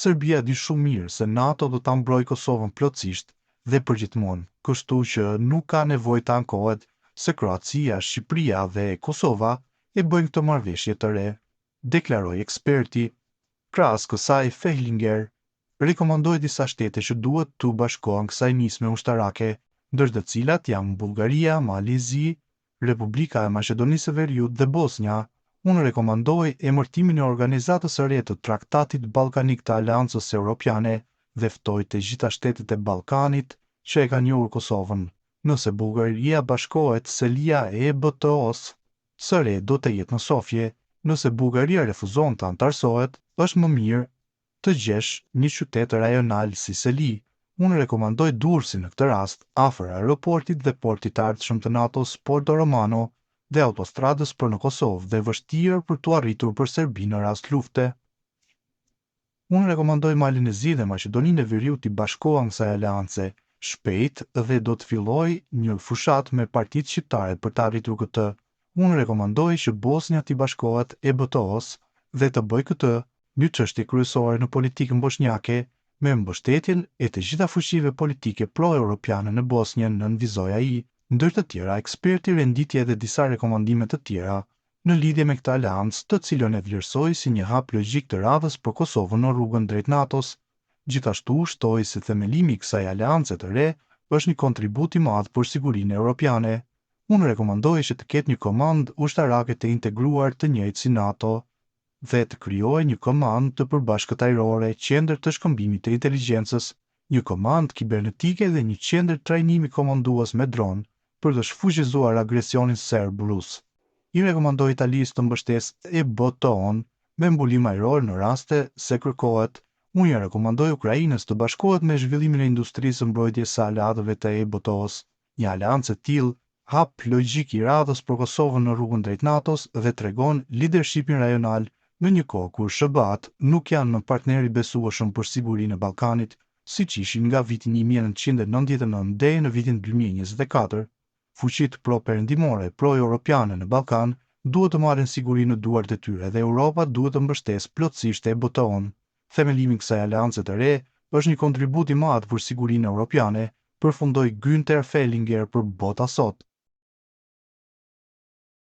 Serbia di shumë mirë se NATO do ta mbrojë Kosovën plotësisht dhe përgjithmonë, kështu që nuk ka nevojë të ankohet se Kroacia, Shqipëria dhe Kosova e bëjnë këtë marrëveshje të re, deklaroi eksperti. Krahas kësaj, Fehlinger rekomandoi disa shtete që duhet të bashkohen kësaj nisme ushtarake, ndër të cilat janë Bullgaria, Malezi, Republika e Maqedonisë së Veriut dhe Bosnia. Unë rekomandoj emërtimin e organizatës së re të Traktatit Ballkanik të Aleancës Evropiane dhe ftoi të gjitha shtetet e Ballkanit që e kanë njohur Kosovën. Nëse Bullgaria bashkohet, Selia e EBT-os së re do të jetë në Sofje. Nëse Bullgaria refuzon të antarësohet, është më mirë të gjesh një qytet rajonal si Seli. Unë rekomandoj Durrësi në këtë rast, afër aeroportit dhe portit të ardhshëm të NATO-s Porto Romano dhe autostradës për në Kosovë dhe vështirë për tu arritur për Serbi në rast lufte. Unë rekomandoj Malezi dhe Maqedoninë e Veriut të bashkohen kësaj aleance shpejt dhe do të filloj një fushat me partitë shqiptare për të arritur këtë. Unë rekomandoj që Bosnia të bashkohet EBT-os dhe të bëjë këtë një çështje kryesore në politikën bosnjake, me mbështetjen e të gjitha fuqive politike pro-europiane në Bosnjë, nënvizoi ai. Ndër të tjera, eksperti renditi edhe disa rekomandime të tjera në lidhje me këtë aleancë, të cilën e vlerësoi si një hap logjik të radhës për Kosovën në rrugën drejt NATO-s. Gjithashtu shtoi se themelimi i kësaj aleance të re është një kontribut i madh për sigurinë evropiane. Unë rekomandoj që të ketë një komandë ushtarake të integruar të njëjtë si NATO dhe të krijojë një komandë të përbashkët ajrore, qendër të shkëmbimit të inteligjencës, një komandë kibernetike dhe një qendër trajnimi komandues me dron për të shfuqizuar agresionin serb-rus. I rekomandoj Italisë të mbështesë EBT-on me mbulim ajror në raste se kërkohet. Unë ja rekomandoj Ukrainës të bashkohet me zhvillimin e industrisë së mbrojtjes së aleatëve të EBT-os. Një aleancë e tillë hap logjik i radhës për Kosovën në rrugën drejt NATO-s dhe tregon leadershipin rajonal në një kohë kur SHBA-t nuk janë më partner i besueshëm për sigurinë e Ballkanit, siç ishin nga viti 1999 deri në vitin 2024. Fuqitë pro-perëndimore, pro-europiane në Ballkan duhet të marrin sigurinë në duart e tyre dhe Europa duhet të mbështesë plotësisht EBT-on. Themelimi i kësaj aleance të re është një kontribut i madh për sigurinë europiane, përfundoi Günther Fehlinger për Bota Sot.